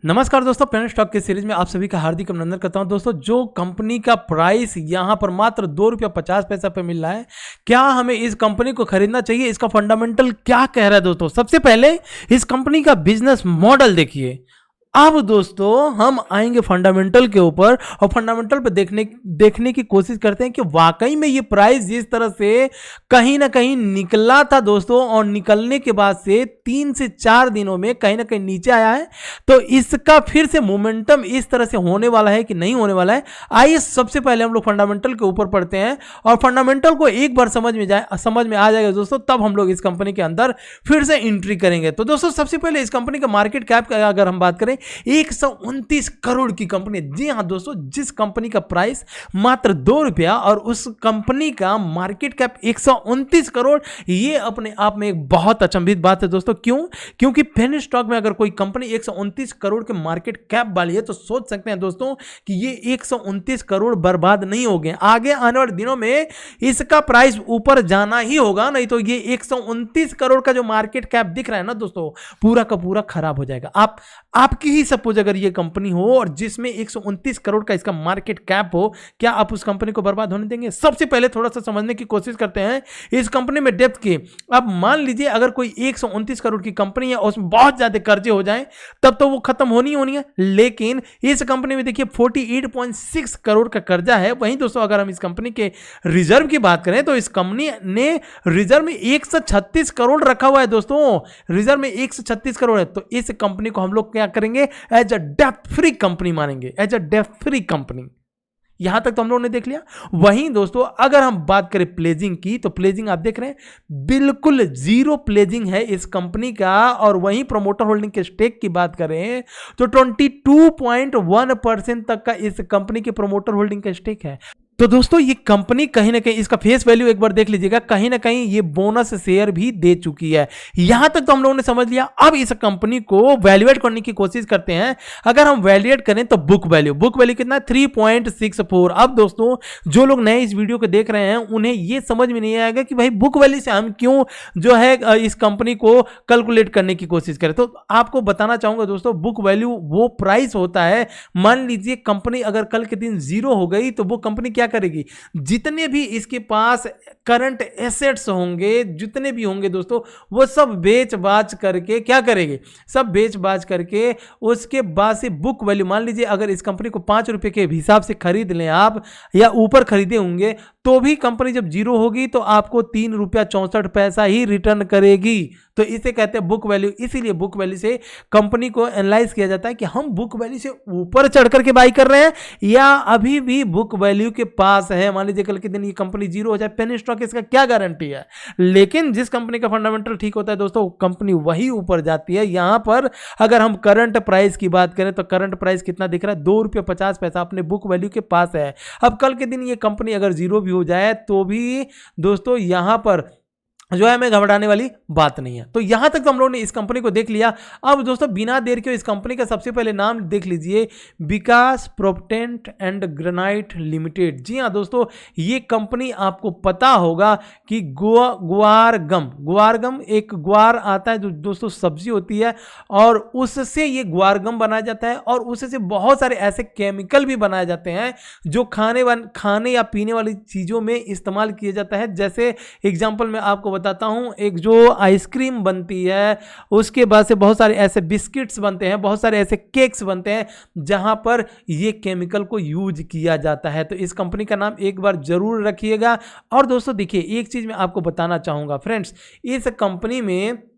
नमस्कार दोस्तों, pen stock के सीरीज में आप सभी का हार्दिक अभिनंदन करता हूं। दोस्तों, जो कंपनी का प्राइस यहां पर मात्र ₹2.50 पे मिल रहा है, क्या हमें इस कंपनी को खरीदना चाहिए? इसका फंडामेंटल क्या कह रहा है? दोस्तों, सबसे पहले इस कंपनी का बिजनेस मॉडल देखिए। अब दोस्तों हम आएंगे फंडामेंटल के ऊपर और फंडामेंटल पे देखने की कोशिश करते हैं कि वाकई में ये प्राइस जिस तरह से कहीं ना कहीं निकला था दोस्तों, और निकलने के बाद से 3 से 4 दिनों में कहीं ना कहीं नीचे आया है, तो इसका फिर से मोमेंटम इस तरह से होने वाला है कि नहीं होने वाला है। आइए सबसे पहले हम लोग फंडामेंटल के ऊपर पढ़ते हैं और फंडामेंटल को एक बार समझ में आ जाएगा दोस्तों, तब हम लोग इस कंपनी के अंदर फिर से एंट्री करेंगे। तो दोस्तों, सबसे पहले इस कंपनी का मार्केट कैप का अगर हम बात करें, 129 करोड़ की कंपनी। जी हां दोस्तों, जिस कंपनी का प्राइस मात्र ₹2 और उस कंपनी का मार्केट कैप 129 करोड़, ये अपने आप में एक बहुत अचंभित बात है दोस्तों। क्यों? क्योंकि पेनी स्टॉक में अगर कोई कंपनी 129 करोड़ के मार्केट कैप वाली है, तो सोच सकते हैं दोस्तों कि ये 129 करोड़ बर्बाद नहीं हो गए। आगे आने वाले दिनों में इसका प्राइस ऊपर जाना ही होगा, नहीं तो ये 129 करोड़ का जो मार्केट कैप दिख रहा है ना दोस्तों, पूरा का पूरा खराब हो जाएगा। आपकी ही सपोज अगर ये कंपनी हो और जिसमें 129 करोड़ का इसका मार्केट कैप हो, क्या आप उस कंपनी को बर्बाद होने देंगे? सबसे पहले थोड़ा सा समझने की कोशिश करते हैं इस कंपनी में डेप्थ की। अब मान लीजिए अगर कोई 129 करोड़ की कंपनी है और उसमें बहुत ज्यादा कर्जे हो जाएं, तब तो वो खत्म होनी है। लेकिन इस कंपनी में देखिए 48.6 करोड़ का कर्जा है। वहीं दोस्तों अगर हम इस कंपनी के रिजर्व की बात करें, तो इस कंपनी ने रिजर्व में 136 करोड़ रखा हुआ है दोस्तों। रिजर्व में 136 करोड़ है, तो इस कंपनी को हम लोग क्या करेंगे? एज अ डेप्थ फ्री कंपनी मानेंगे, एज अ डेप्थ फ्री कंपनी। यहां तक तो हम लोगों ने देख लिया। वहीं दोस्तों अगर हम बात करें प्लेजिंग की, तो प्लेजिंग आप देख रहे हैं बिल्कुल जीरो प्लेजिंग है इस कंपनी का। और वहीं प्रोमोटर होल्डिंग के स्टेक की बात करें तो 22.1% तक का इस कंपनी के प्रोमोटर होल्डिंग का स्टेक है। तो दोस्तों ये कंपनी कहीं ना कहीं, इसका फेस वैल्यू एक बार देख लीजिएगा, कहीं ना कहीं ये बोनस शेयर भी दे चुकी है। यहां तक तो हम लोगों ने समझ लिया। अब इस कंपनी को वैल्यूएट करने की कोशिश करते हैं। अगर हम वैल्यूएट करें तो बुक वैल्यू कितना है? 3.64। अब दोस्तों जो लोग नए इस वीडियो को देख रहे हैं, उन्हें ये समझ में नहीं आएगा कि भाई बुक वैल्यू से हम क्यों जो है इस कंपनी को कैलकुलेट करने की कोशिश करें। तो आपको बताना चाहूंगा दोस्तों, बुक वैल्यू वो प्राइस होता है। मान लीजिए कंपनी अगर कल के दिन जीरो हो गई, तो वो कंपनी क्या करेगी? जितने भी इसके पास करंट एसेट्स होंगे, जितने भी होंगे दोस्तों, वो सब बेच बाच करके क्या करेगी? सब बेच बाच करके उसके बाद से बुक वैल्यू, मान लीजिए अगर इस कंपनी को ₹5 के हिसाब से खरीद लें आप, या ऊपर खरीदे होंगे, तो भी कंपनी जब जीरो होगी तो आपको ₹3.64 ही रिटर्न करेगी। तो इसे कहते हैं बुक वैल्यू। इसीलिए बुक वैल्यू से कंपनी को एनालाइज किया जाता है कि हम बुक वैल्यू से ऊपर चढ़ करके बाई कर रहे हैं या अभी भी बुक वैल्यू के पास है। मान लीजिए कल के दिन ये कंपनी जीरो हो जाए, पेनी स्टॉक, इसका क्या गारंटी है? लेकिन जिस कंपनी का फंडामेंटल ठीक होता है दोस्तों, कंपनी वही ऊपर जाती है। यहां पर अगर हम करंट प्राइस की बात करें, तो करंट प्राइस कितना दिख रहा है? ₹2.50 अपने बुक वैल्यू के पास है। अब कल के दिन ये कंपनी अगर जीरो भी हो जाए, तो भी दोस्तों यहां पर जो है हमें घबराने वाली बात नहीं है। तो यहां तक तो हम लोगों ने इस कंपनी को देख लिया। अब दोस्तों बिना देर के इस कंपनी का सबसे पहले नाम देख लीजिए, विकास प्रोपेटेंट एंड ग्रेनाइट लिमिटेड। जी हां दोस्तों, ये कंपनी आपको पता होगा कि गुआरगम एक गुआर आता है जो दोस्तों सब्जी होती है, और उससे ये गुआरगम बनाया जाता है, और उससे बहुत सारे ऐसे केमिकल भी बनाए जाते हैं जो खाने या पीने वाली चीजों में इस्तेमाल किया जाता है। जैसे एग्जाम्पल में आपको बताता हूं, एक जो आइसक्रीम बनती है, उसके बाद से बहुत सारे ऐसे बिस्किट्स बनते हैं, बहुत सारे ऐसे केक्स बनते हैं जहां पर ये केमिकल को यूज किया जाता है। तो इस कंपनी का नाम एक बार जरूर रखिएगा। और दोस्तों देखिए, एक चीज मैं आपको बताना चाहूंगा फ्रेंड्स, इस कंपनी में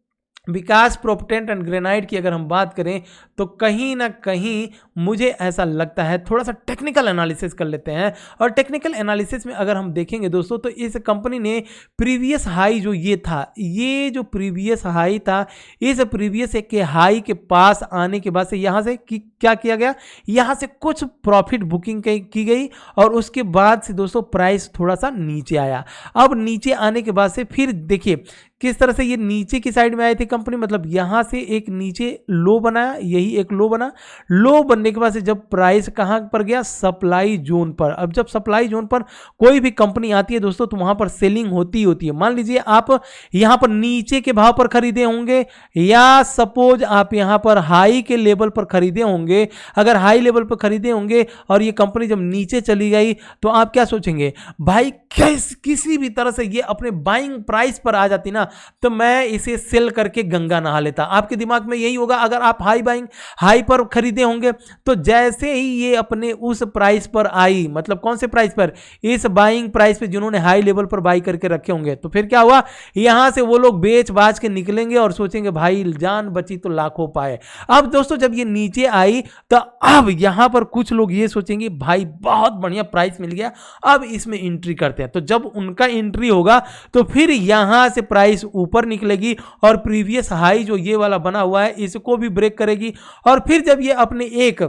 विकास प्रोपेटेंट एंड ग्रेनाइट की अगर हम बात करें, तो कहीं ना कहीं मुझे ऐसा लगता है, थोड़ा सा टेक्निकल एनालिसिस कर लेते हैं। और टेक्निकल एनालिसिस में अगर हम देखेंगे दोस्तों, तो इस कंपनी ने प्रीवियस हाई जो ये था, ये जो प्रीवियस हाई था, इस प्रीवियस के हाई के पास आने के बाद से यहाँ से क्या किया गया? यहाँ से कुछ प्रॉफिट बुकिंग की गई, और उसके बाद से दोस्तों प्राइस थोड़ा सा नीचे आया। अब नीचे आने के बाद से फिर देखिए किस तरह से ये नीचे की साइड में आई थी कंपनी, मतलब यहां से एक नीचे लो बनाया, यही एक लो बना, लो बनने के बाद से जब प्राइस कहां पर गया, सप्लाई जोन पर। अब जब सप्लाई जोन पर कोई भी कंपनी आती है दोस्तों तो वहां पर सेलिंग होती होती है। मान लीजिए आप यहां पर नीचे के भाव पर खरीदे होंगे या सपोज आप यहां पर हाई के लेवल पर खरीदे होंगे। अगर हाई लेवल पर खरीदे होंगे और ये कंपनी जब नीचे चली गई तो आप क्या सोचेंगे, भाई किसी भी तरह से ये अपने बाइंग प्राइस पर आ जाती ना तो मैं इसे सेल करके गंगा नहा लेता। आपके दिमाग में यही होगा। अगर आप हाई पर खरीदे होंगे तो जैसे ही ये अपने उस प्राइस पर आई, मतलब कौन से प्राइस पर, इस बाइंग प्राइस पे जिन्होंने हाई लेवल पर बाई करके रखे होंगे, तो फिर क्या हुआ, यहां से वो लोग बेच बाज के निकलेंगे और सोचेंगे भाई जान बची तो लाखों पाए। अब दोस्तों जब ये नीचे आई तो अब यहां पर कुछ लोग ये सोचेंगे भाई बहुत बढ़िया प्राइस मिल गया, अब इसमें एंट्री करते हैं। तो जब उनका एंट्री होगा तो फिर यहां से प्राइस ऊपर निकलेगी और प्रीवियस हाई जो ये वाला बना हुआ है इसको भी ब्रेक करेगी, और फिर जब ये अपने एक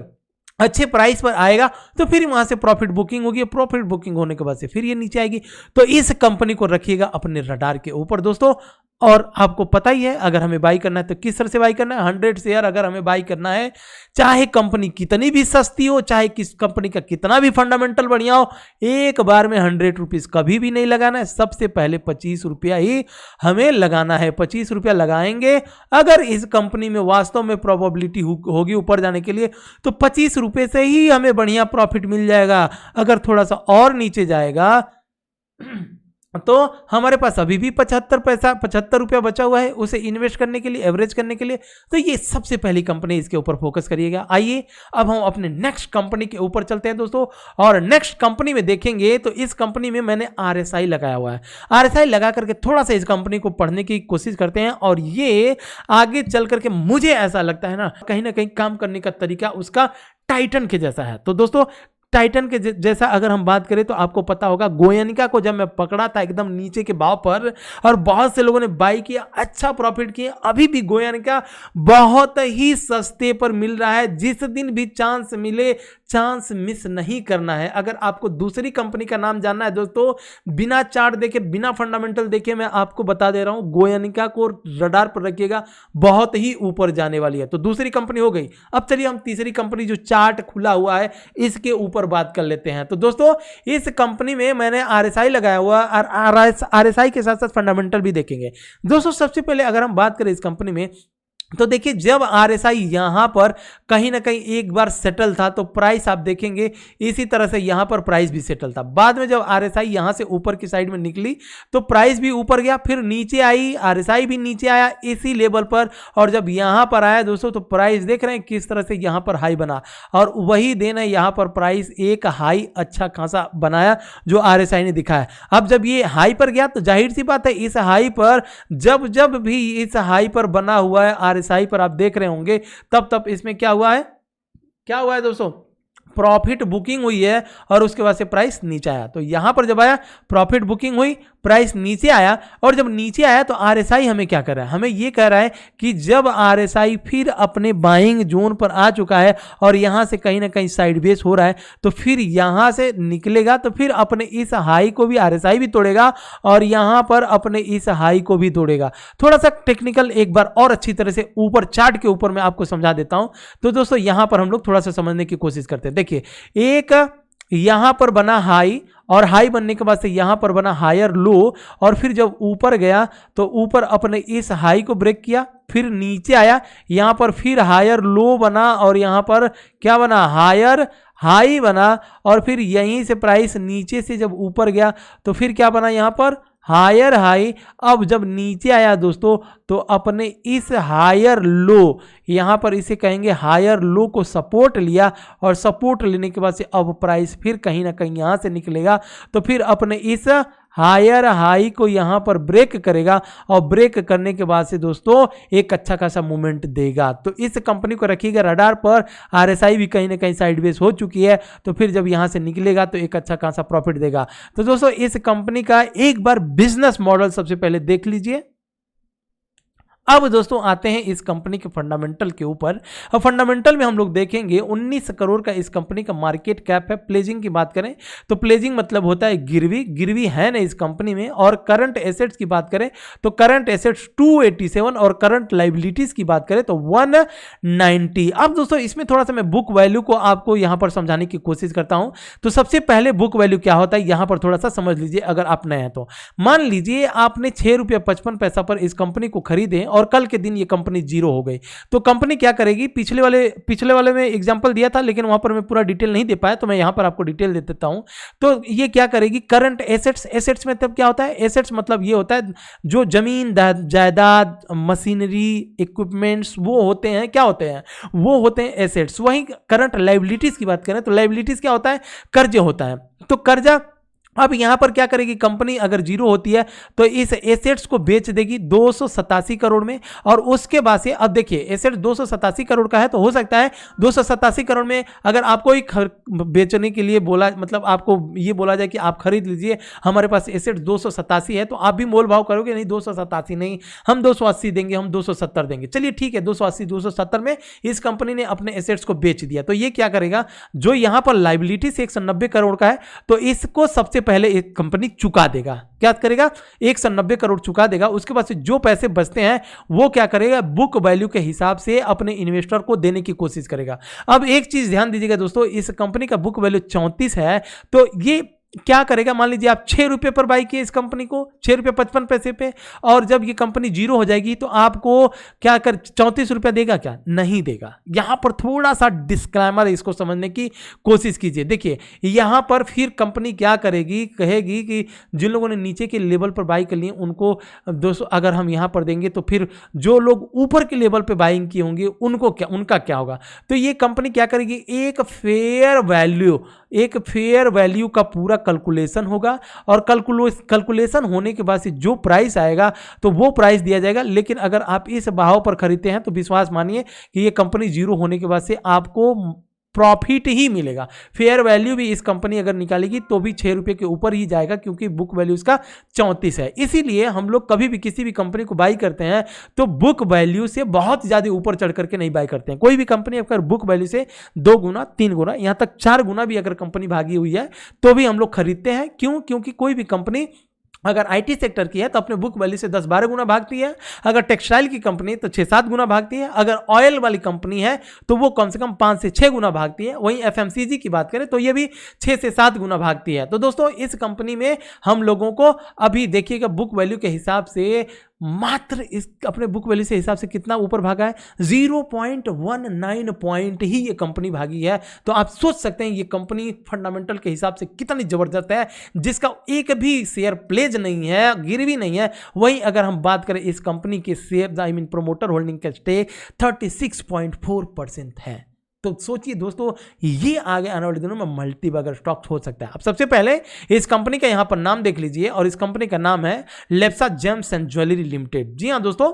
अच्छे प्राइस पर आएगा तो फिर वहां से प्रॉफिट बुकिंग होगी। प्रॉफिट बुकिंग होने के बाद से फिर ये नीचे आएगी। तो इस कंपनी को रखिएगा अपने रडार के ऊपर दोस्तों। और आपको पता ही है अगर हमें बाई करना है तो किस तरह से बाई करना है। 100 शेयर अगर हमें बाई करना है, चाहे कंपनी कितनी भी सस्ती हो, चाहे किस कंपनी का कितना भी फंडामेंटल बढ़िया हो, एक बार में 100 रुपीज कभी भी नहीं लगाना है। सबसे पहले 25 रुपया ही हमें लगाना है। 25 रुपया लगाएंगे। अगर इस कंपनी में वास्तव में प्रोबेबिलिटी होगी ऊपर जाने के लिए तो 25 रुपये से ही हमें बढ़िया प्रॉफिट मिल जाएगा। अगर थोड़ा सा और नीचे जाएगा तो हमारे पास अभी भी 75 रुपया बचा हुआ है उसे इन्वेस्ट करने के लिए, एवरेज करने के लिए। तो ये सबसे पहली कंपनी, इसके ऊपर फोकस करिएगा। आइए अब हम अपने नेक्स्ट कंपनी के ऊपर चलते हैं दोस्तों। और नेक्स्ट कंपनी में देखेंगे तो इस कंपनी में मैंने RSI लगाया हुआ है। RSI लगा करके थोड़ा सा इस कंपनी को पढ़ने की कोशिश करते हैं और ये आगे चल करके मुझे ऐसा लगता है ना कहीं काम करने का तरीका उसका टाइटन के जैसा है। तो दोस्तों टाइटन के जैसा अगर हम बात करें तो आपको पता होगा गोयनिका को जब मैं पकड़ा था एकदम नीचे के भाव पर और बहुत से लोगों ने बाई किया, अच्छा प्रॉफिट किया। अभी भी गोयनिका बहुत ही सस्ते पर मिल रहा है। जिस दिन भी चांस मिले चांस मिस नहीं करना है। अगर आपको दूसरी कंपनी का नाम जानना है दोस्तों, बिना चार्ट देखे बिना फंडामेंटल देखे मैं आपको बता दे रहा हूं, गोयनिका को रडार पर रखिएगा, बहुत ही ऊपर जाने वाली है। तो दूसरी कंपनी हो गई। अब चलिए हम तीसरी कंपनी जो चार्ट खुला हुआ है इसके ऊपर बात कर लेते हैं। तो दोस्तों इस कंपनी में मैंने RSI लगाया हुआ और RSI के साथ साथ फंडामेंटल भी देखेंगे। दोस्तों सबसे पहले अगर हम बात करें इस कंपनी में तो देखिए जब RSI यहां पर कहीं ना कहीं एक बार सेटल था तो प्राइस आप देखेंगे इसी तरह से यहां पर प्राइस भी सेटल था। बाद में जब RSI यहां से ऊपर की साइड में निकली तो प्राइस भी ऊपर गया, फिर नीचे आई, RSI भी नीचे आया इसी लेवल पर। और जब यहां पर आया दोस्तों तो प्राइस देख रहे हैं किस तरह से यहां पर हाई बना, और वही दिन है यहां पर प्राइस एक हाई अच्छा खासा बनाया जो RSI ने दिखाया। अब जब ये हाई पर गया तो जाहिर सी बात है इस हाई पर जब भी इस हाई पर बना हुआ है RSI पर आप देख रहे होंगे तब इसमें क्या हुआ है दोस्तों, प्रॉफिट बुकिंग हुई है और उसके बाद से प्राइस नीचे आया। तो यहां पर जब आया प्रॉफिट बुकिंग हुई, प्राइस नीचे आया, और जब नीचे आया तो RSI हमें क्या कर रहा है, हमें यह कह रहा है कि जब RSI फिर अपने बाइंग जोन पर आ चुका है और यहां से कहीं ना कहीं साइडवेज हो रहा है तो फिर यहां से निकलेगा तो फिर अपने इस हाई को भी RSI भी तोड़ेगा और यहां पर अपने इस हाई को भी तोड़ेगा। थोड़ा सा टेक्निकल एक बार और अच्छी तरह से ऊपर चार्ट के ऊपर मैं आपको समझा देता हूं। तो दोस्तों यहां पर हम लोग थोड़ा सा समझने की कोशिश करते हैं। देखिए एक यहां पर बना हाई और हाई बनने के बाद से यहां पर बना हायर लो, और फिर जब ऊपर गया तो ऊपर अपने इस हाई को ब्रेक किया, फिर नीचे आया, यहां पर फिर हायर लो बना और यहां पर क्या बना, हायर हाई बना, और फिर यहीं से प्राइस नीचे से जब ऊपर गया तो फिर क्या बना, यहां पर हायर हाई। अब जब नीचे आया दोस्तों तो अपने इस हायर लो, यहां पर इसे कहेंगे हायर लो को सपोर्ट लिया, और सपोर्ट लेने के बाद से अब प्राइस फिर कहीं ना कहीं यहां से निकलेगा तो फिर अपने इस हायर हाई को यहां पर ब्रेक करेगा, और ब्रेक करने के बाद से दोस्तों एक अच्छा खासा मूवमेंट देगा। तो इस कंपनी को रखिएगा रडार पर। RSI भी कहीं ना कहीं साइडवेज हो चुकी है तो फिर जब यहां से निकलेगा तो एक अच्छा खासा प्रॉफिट देगा। तो दोस्तों इस कंपनी का एक बार बिजनेस मॉडल सबसे पहले देख लीजिए। अब दोस्तों आते हैं इस कंपनी के फंडामेंटल के ऊपर। अब फंडामेंटल में हम लोग देखेंगे 19 करोड़ का इस कंपनी का मार्केट कैप है। प्लेजिंग की बात करें तो प्लेजिंग मतलब होता है गिरवी, गिरवी है ना इस कंपनी में। और करंट एसेट्स की बात करें तो करंट एसेट्स 287 और करंट लाइबिलिटीज की बात करें तो 190। अब दोस्तों इसमें थोड़ा सा मैं बुक वैल्यू को आपको यहां पर समझाने की कोशिश करता हूं। तो सबसे पहले बुक वैल्यू क्या होता है यहां पर थोड़ा सा समझ लीजिए अगर आप नए हैं तो। मान लीजिए आपने 6 रुपये 55 पैसा पर इस कंपनी को खरीदे और कल के दिन ये कंपनी जीरो हो गई, तो कंपनी क्या करेगी? पिछले वाले में एग्जांपल दिया था लेकिन वहां पर मैं पूरा डिटेल नहीं दे पाया, तो मैं यहां पर आपको डिटेल दे देता हूं। तो ये क्या करेगी? करंट एसेट्स, एसेट्स में तब क्या होता है? एसेट्स मतलब ये होता है जो जमीन जायदाद मशीनरी इक्विपमेंट्स वो होते हैं, क्या होते हैं? वो होते हैं एसेट्स। वहीं करंट लाइबिलिटीज की बात करें तो लाइबिलिटीज क्या होता है? कर्ज होता है। तो कर्जा अब यहां पर क्या करेगी कंपनी? अगर जीरो होती है तो इस एसेट्स को बेच देगी 287 करोड़ में। और उसके बाद से अब देखिए एसेट 287 करोड़ का है तो हो सकता है 287 करोड़ में अगर आपको ही बेचने के लिए बोला, मतलब आपको ये बोला जाए कि आप खरीद लीजिए, हमारे पास एसेट 287 है, तो आप भी मोल भाव करोगे नहीं 287 नहीं, हम 280 देंगे, हम 270 देंगे। चलिए ठीक है, 280 270 में इस कंपनी ने अपने एसेट्स को बेच दिया। तो ये क्या करेगा? जो यहां पर लाइबिलिटी से 190 करोड़ का है तो इसको सबसे पहले एक कंपनी चुका देगा। क्या करेगा? 190 करोड़ चुका देगा। उसके बाद से जो पैसे बचते हैं वो क्या करेगा? बुक वैल्यू के हिसाब से अपने इन्वेस्टर को देने की कोशिश करेगा। अब एक चीज ध्यान दीजिएगा दोस्तों, इस कंपनी का बुक वैल्यू 34 है, तो ये क्या करेगा? मान लीजिए आप 6 रुपए पर बाई किए इस कंपनी को, 6 रुपये 55 पैसे पे, और जब ये कंपनी जीरो हो जाएगी तो आपको क्या कर 34 रुपया देगा? क्या नहीं देगा। यहां पर थोड़ा सा डिस्क्लेमर इसको समझने की कोशिश कीजिए। देखिए यहां पर फिर कंपनी क्या करेगी? कहेगी कि जिन लोगों ने नीचे के लेवल पर बाई कर लिए उनको 200 अगर हम यहां पर देंगे तो फिर जो लोग ऊपर के लेवल पर बाइंग किए होंगे उनको क्या, उनका क्या होगा? तो ये कंपनी क्या करेगी? एक फेयर वैल्यू का पूरा कैलकुलेशन होगा, और कैलकुलेशन होने के बाद से जो प्राइस आएगा तो वो प्राइस दिया जाएगा। लेकिन अगर आप इस भाव पर खरीदते हैं तो विश्वास मानिए कि ये कंपनी जीरो होने के बाद से आपको प्रॉफिट ही मिलेगा। फेयर वैल्यू भी इस कंपनी अगर निकालेगी तो भी 6 रुपये के ऊपर ही जाएगा, क्योंकि बुक वैल्यू इसका 34 है। इसीलिए हम लोग कभी भी किसी भी कंपनी को बाई करते हैं तो बुक वैल्यू से बहुत ज्यादा ऊपर चढ़ करके नहीं बाई करते हैं। कोई भी कंपनी अगर बुक वैल्यू से 2 गुना 3 गुना यहां तक 4 गुना भी अगर कंपनी भागी हुई है तो भी हम लोग खरीदते हैं। क्यों? क्योंकि कोई भी कंपनी अगर आईटी सेक्टर की है तो अपने बुक वैल्यू से 10-12 गुना भागती है, अगर टेक्सटाइल की कंपनी तो 6-7 गुना भागती है, अगर ऑयल वाली कंपनी है तो वो कम से कम 5 से 6 गुना भागती है। वहीं एफएमसीजी की बात करें तो ये भी 6 से 7 गुना भागती है। तो दोस्तों इस कंपनी में हम लोगों को अभी देखिएगा बुक वैल्यू के हिसाब से मात्र इस अपने बुक वैल्यू से हिसाब से कितना ऊपर भागा है? 0.19 पॉइंट ही ये कंपनी भागी है। तो आप सोच सकते हैं ये कंपनी फंडामेंटल के हिसाब से कितनी जबरदस्त है, जिसका एक भी शेयर प्लेज नहीं है, गिरवी नहीं है। वहीं अगर हम बात करें इस कंपनी के share I mean promoter holding का स्टेक 36.4% है। तो सोचिए दोस्तों ये आगे आने वाले दिनों में मल्टी बगर स्टॉक हो सकता है। अब सबसे पहले इस कंपनी का यहां पर नाम देख लीजिए, और इस कंपनी का नाम है लेप्सा जेम्स एंड ज्वेलरी लिमिटेड। जी हां दोस्तों,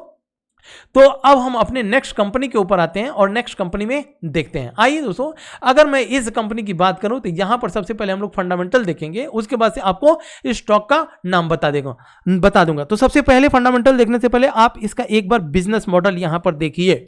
तो अब हम अपने नेक्स्ट कंपनी के ऊपर आते हैं और नेक्स्ट कंपनी में देखते हैं। आइए दोस्तों, अगर मैं इस कंपनी की बात करूं तो यहां पर सबसे पहले हम लोग फंडामेंटल देखेंगे, उसके बाद से आपको इस स्टॉक का नाम बता दूंगा। तो सबसे पहले फंडामेंटल देखने से पहले आप इसका एक बार बिजनेस मॉडल यहां पर देखिए।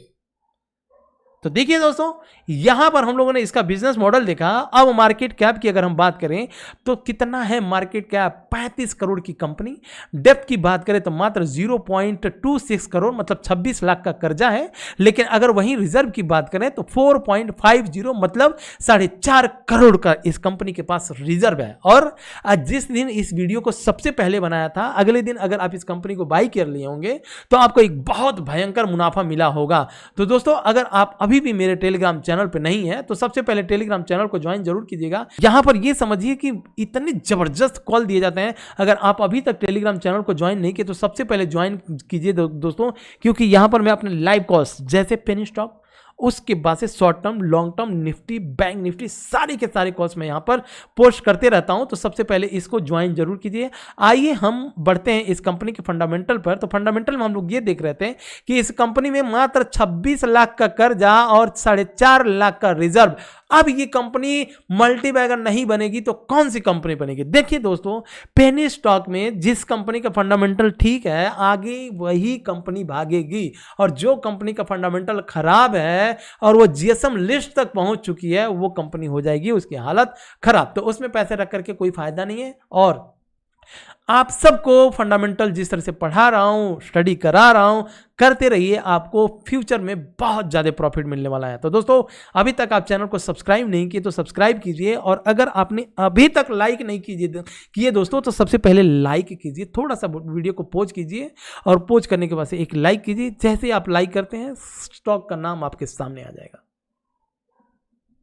तो देखिए दोस्तों यहां पर हम लोगों ने इसका बिजनेस मॉडल देखा। अब मार्केट कैप की अगर हम बात करें तो कितना है मार्केट कैप? 35 करोड़ की कंपनी। डेप्थ की बात करें तो मात्र 0.26 करोड़ मतलब 26 लाख का कर्जा है। लेकिन अगर वहीं रिजर्व की बात करें तो 4.50 मतलब 4.5 करोड़ का इस कंपनी के पास रिजर्व है। और जिस दिन इस वीडियो को सबसे पहले बनाया था अगले दिन अगर आप इस कंपनी को बाई कर लिए होंगे तो आपको एक बहुत भयंकर मुनाफा मिला होगा। तो दोस्तों अगर आप अभी भी मेरे टेलीग्राम चैनल पे नहीं है तो सबसे पहले टेलीग्राम चैनल को ज्वाइन जरूर कीजिएगा। यहां पर ये समझिए कि इतने जबरदस्त कॉल दिए जाते हैं। अगर आप अभी तक टेलीग्राम चैनल को ज्वाइन नहीं किए तो सबसे पहले ज्वाइन कीजिए दोस्तों, क्योंकि यहां पर मैं अपने लाइव कॉल्स जैसे पेनी स्टॉक उसके बाद से short term, long term, Nifty, bank Nifty, सारी के सारे कॉल्स मैं यहाँ पर पोस्ट करते रहता हूँ। तो सबसे पहले इसको ज्वाइन जरूर कीजिए। आइए हम बढ़ते हैं इस कंपनी के फंडामेंटल पर। तो फंडामेंटल में हम लोग ये देख रहे थे कि इस कंपनी में मात्र 26 लाख का कर्जा और 4.5 लाख का रिजर्व। अब ये कंपनी मल्टीबैगर नहीं बनेगी तो कौन सी कंपनी बनेगी? देखिए दोस्तों, पेनी स्टॉक में जिस कंपनी का फंडामेंटल ठीक है आगे वही कंपनी भागेगी, और जो कंपनी का फंडामेंटल खराब है और वो जीएसएम लिस्ट तक पहुंच चुकी है वो कंपनी हो जाएगी उसकी हालत खराब। तो उसमें पैसे रख करके कोई फायदा नहीं है। और आप सबको फंडामेंटल जिस तरह से पढ़ा रहा हूं, स्टडी करा रहा हूं, करते रहिए, आपको फ्यूचर में बहुत ज़्यादा प्रॉफिट मिलने वाला है। तो दोस्तों, अभी तक आप चैनल को सब्सक्राइब नहीं किए तो सब्सक्राइब कीजिए, और अगर आपने अभी तक लाइक नहीं किए दोस्तों तो सबसे पहले लाइक कीजिए, थोड़ा सा वीडियो को पोज कीजिए, और पोज करने के बाद से एक लाइक कीजिए। जैसे आप लाइक करते हैं स्टॉक का नाम आपके सामने आ जाएगा।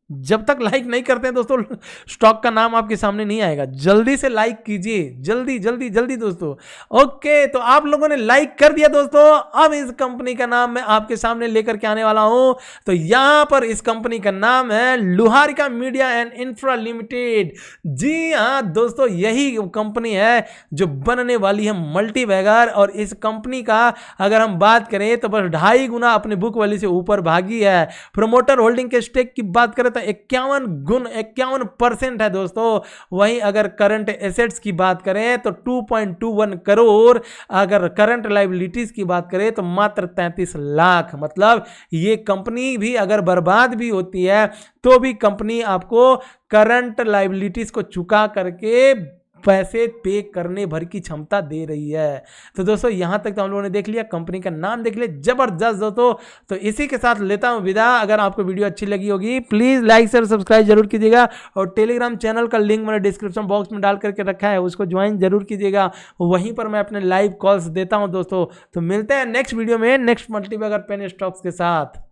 जब तक लाइक नहीं करते हैं दोस्तों स्टॉक का नाम आपके सामने नहीं आएगा। जल्दी से लाइक कीजिए, जल्दी जल्दी जल्दी दोस्तों। ओके, तो आप लोगों ने लाइक कर दिया दोस्तों। अब इस कंपनी का नाम मैं आपके सामने लेकर के आने वाला हूं। तो यहां पर इस कंपनी का नाम है लुहारिका मीडिया एंड इंफ्रा लिमिटेड। जी हां दोस्तों, यही कंपनी है जो बनने वाली है मल्टीबैगर, और इस कंपनी का अगर हम बात करें तो बस 2.5 गुना अपने बुक वैल्यू से ऊपर भागी है। प्रोमोटर होल्डिंग के स्टेक की बात करें 51% है दोस्तों। वहीं अगर करंट एसेट्स की बात करें तो 2.21 करोड़, अगर करंट लायबिलिटीज की बात करें तो मात्र 33 लाख। मतलब ये कंपनी भी अगर बर्बाद भी होती है तो भी कंपनी आपको करंट लायबिलिटीज को चुका करके पैसे पे करने भर की क्षमता दे रही है। तो दोस्तों, यहां तक तो हम लोगों ने देख लिया, कंपनी का नाम देख लिया, जबरदस्त दोस्तों। तो इसी के साथ लेता हूं विदा। अगर आपको वीडियो अच्छी लगी होगी प्लीज लाइक शेयर सब्सक्राइब जरूर कीजिएगा, और टेलीग्राम चैनल का लिंक मैंने डिस्क्रिप्शन बॉक्स में डाल करके रखा है, उसको ज्वाइन जरूर कीजिएगा। वहीं पर मैं अपने लाइव कॉल्स देता हूं दोस्तों। तो मिलते हैं नेक्स्ट वीडियो में नेक्स्ट मल्टीबैगर पेनी स्टॉक्स के साथ।